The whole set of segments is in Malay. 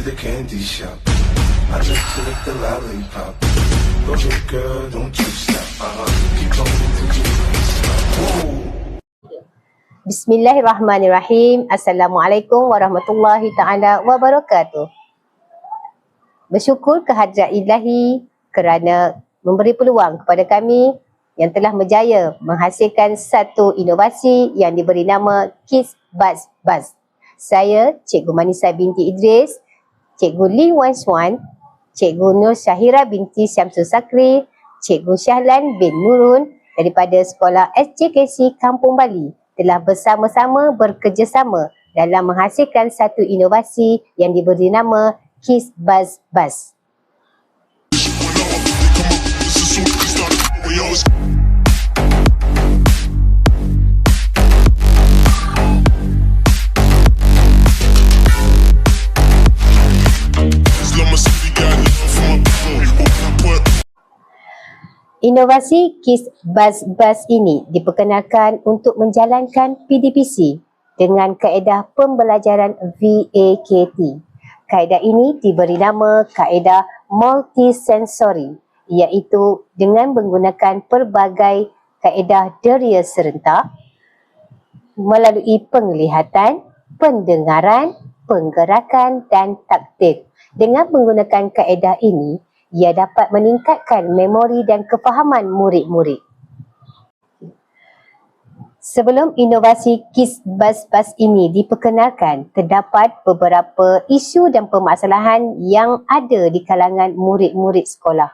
the candy shop. I like to lick the lollipop. Go ahead, girl, don't you stop. Keep going till you stop. Whoa. Bismillahirrahmanirrahim. Assalamualaikum warahmatullahi ta'ala wabarakatuh. Bersyukur kehadrat ilahi kerana memberi peluang kepada kami yang telah berjaya menghasilkan satu inovasi yang diberi nama Kids Buzz Buzz. Saya Cikgu Manisa binti Idris, Cikgu Lee Wan Swan, Cikgu Nur Syahira binti Syamsul Sakri, Cikgu Syahlan bin Nurun daripada Sekolah SJKC Kampung Bali telah bersama-sama bekerjasama dalam menghasilkan satu inovasi yang diberi nama Kids Buzz Buzz. Inovasi Kids Buzz Buzz ini diperkenalkan untuk menjalankan PDPC dengan kaedah pembelajaran VAKT. Kaedah ini diberi nama kaedah multisensory, iaitu dengan menggunakan pelbagai kaedah deria serentak melalui penglihatan, pendengaran, penggerakan dan taktik. Dengan menggunakan kaedah ini, ia dapat meningkatkan memori dan kefahaman murid-murid. Sebelum inovasi Kids Buzz Buzz ini diperkenalkan, terdapat beberapa isu dan permasalahan yang ada di kalangan murid-murid sekolah.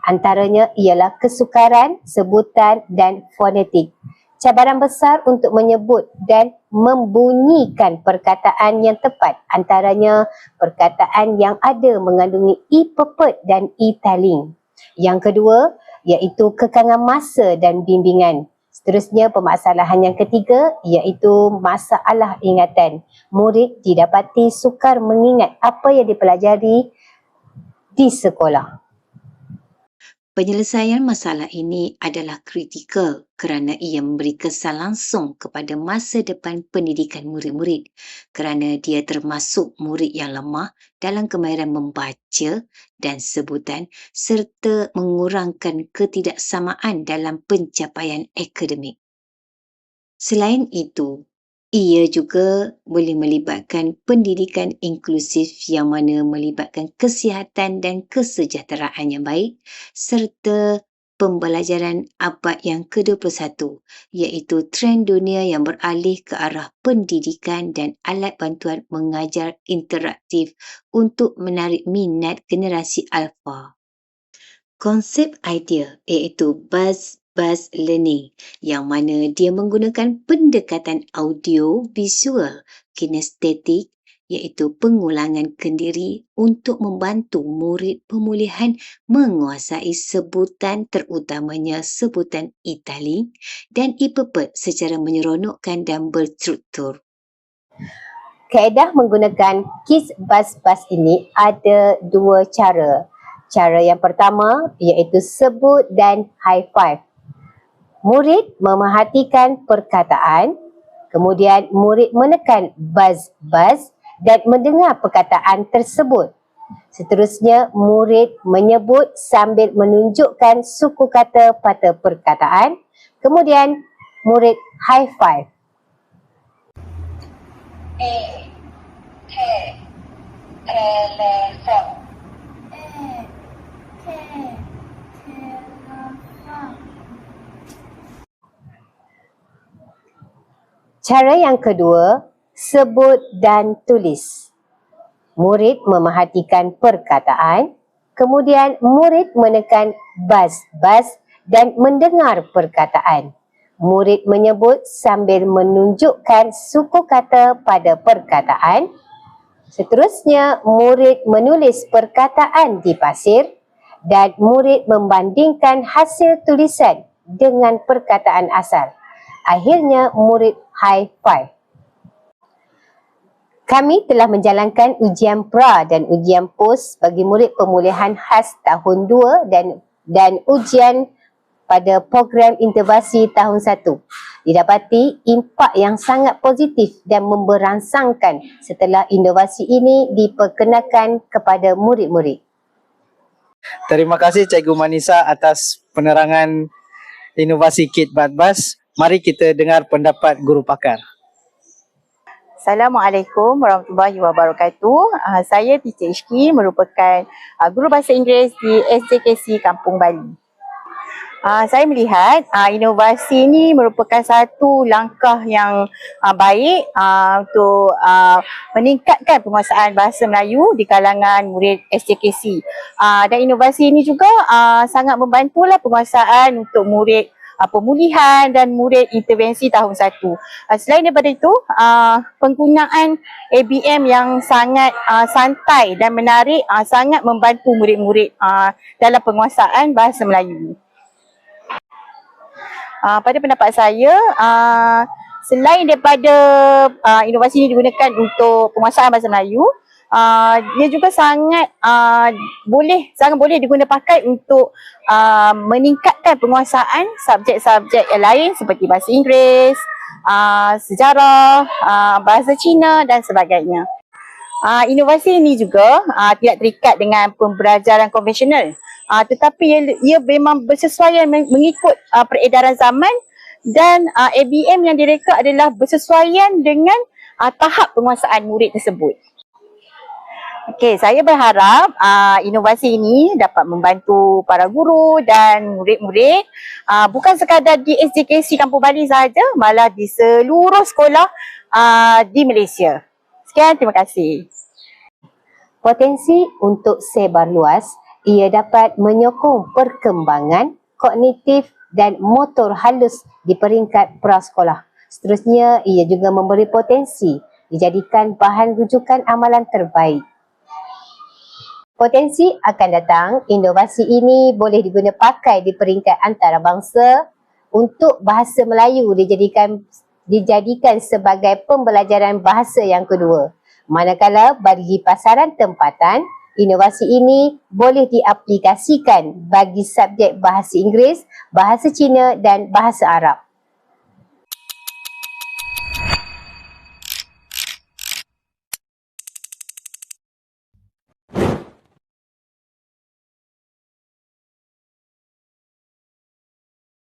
Antaranya ialah kesukaran, sebutan dan fonetik. Cabaran besar untuk menyebut dan membunyikan perkataan yang tepat, antaranya perkataan yang ada mengandungi i pepet dan i taling. Yang kedua iaitu kekangan masa dan bimbingan. Seterusnya permasalahan yang ketiga iaitu masalah ingatan. Murid didapati sukar mengingat apa yang dipelajari di sekolah. Penyelesaian masalah ini adalah kritikal kerana ia memberi kesan langsung kepada masa depan pendidikan murid-murid kerana dia termasuk murid yang lemah dalam kemahiran membaca dan sebutan serta mengurangkan ketidaksamaan dalam pencapaian akademik. Selain itu, ia juga boleh melibatkan pendidikan inklusif yang mana melibatkan kesihatan dan kesejahteraan yang baik serta pembelajaran abad yang ke-21 iaitu trend dunia yang beralih ke arah pendidikan dan alat bantuan mengajar interaktif untuk menarik minat generasi alfa. Konsep idea iaitu Buzz Learning yang mana dia menggunakan pendekatan audio visual kinestetik iaitu pengulangan kendiri untuk membantu murid pemulihan menguasai sebutan terutamanya sebutan Itali dan ipepet secara menyeronokkan dan berstruktur. Kaedah menggunakan Kids Buzz Buzz ini ada dua cara. Cara yang pertama iaitu sebut dan high five. Murid memerhatikan perkataan, kemudian murid menekan buzz-buzz dan mendengar perkataan tersebut. Seterusnya, murid menyebut sambil menunjukkan suku kata pada perkataan, kemudian murid high five. Telefon. Cara yang kedua, sebut dan tulis. Murid memerhatikan perkataan, kemudian murid menekan buzz-buzz dan mendengar perkataan. Murid menyebut sambil menunjukkan suku kata pada perkataan. Seterusnya, murid menulis perkataan di pasir dan murid membandingkan hasil tulisan dengan perkataan asal. Akhirnya, murid high five. Kami telah menjalankan ujian pra dan ujian pos bagi murid pemulihan khas tahun 2 dan ujian pada program intubasi tahun 1. Didapati impak yang sangat positif dan memberangsangkan setelah inovasi ini diperkenalkan kepada murid-murid. Terima kasih Cikgu Manisa atas penerangan inovasi kit BAS. Mari kita dengar pendapat guru pakar. Assalamualaikum warahmatullahi wabarakatuh. Saya Teacher Ishki, merupakan guru bahasa Inggeris di SJKC Kampung Bali. Saya melihat inovasi ini merupakan satu langkah yang baik untuk meningkatkan penguasaan bahasa Melayu di kalangan murid SJKC. Dan inovasi ini juga sangat membantulah penguasaan untuk murid pemulihan dan murid intervensi tahun 1. Selain daripada itu, penggunaan ABM yang sangat santai dan menarik sangat membantu murid-murid dalam penguasaan bahasa Melayu. Pada pendapat saya, selain daripada inovasi ini digunakan untuk penguasaan bahasa Melayu, dia juga sangat boleh diguna pakai untuk meningkatkan penguasaan subjek-subjek yang lain seperti bahasa Inggeris, sejarah, bahasa Cina dan sebagainya. Inovasi ini juga tidak terikat dengan pembelajaran konvensional, tetapi ia memang bersesuaian mengikut peredaran zaman, dan ABM yang direka adalah bersesuaian dengan tahap penguasaan murid tersebut. Okey, saya berharap inovasi ini dapat membantu para guru dan murid-murid bukan sekadar di SJKC Kampung Bali sahaja, malah di seluruh sekolah di Malaysia. Sekian, terima kasih. Potensi untuk sebar luas, ia dapat menyokong perkembangan kognitif dan motor halus di peringkat prasekolah. Seterusnya, ia juga memberi potensi dijadikan bahan rujukan amalan terbaik. Potensi akan datang, inovasi ini boleh diguna pakai di peringkat antarabangsa untuk bahasa Melayu dijadikan sebagai pembelajaran bahasa yang kedua. Manakala bagi pasaran tempatan, inovasi ini boleh diaplikasikan bagi subjek bahasa Inggeris, bahasa Cina dan bahasa Arab.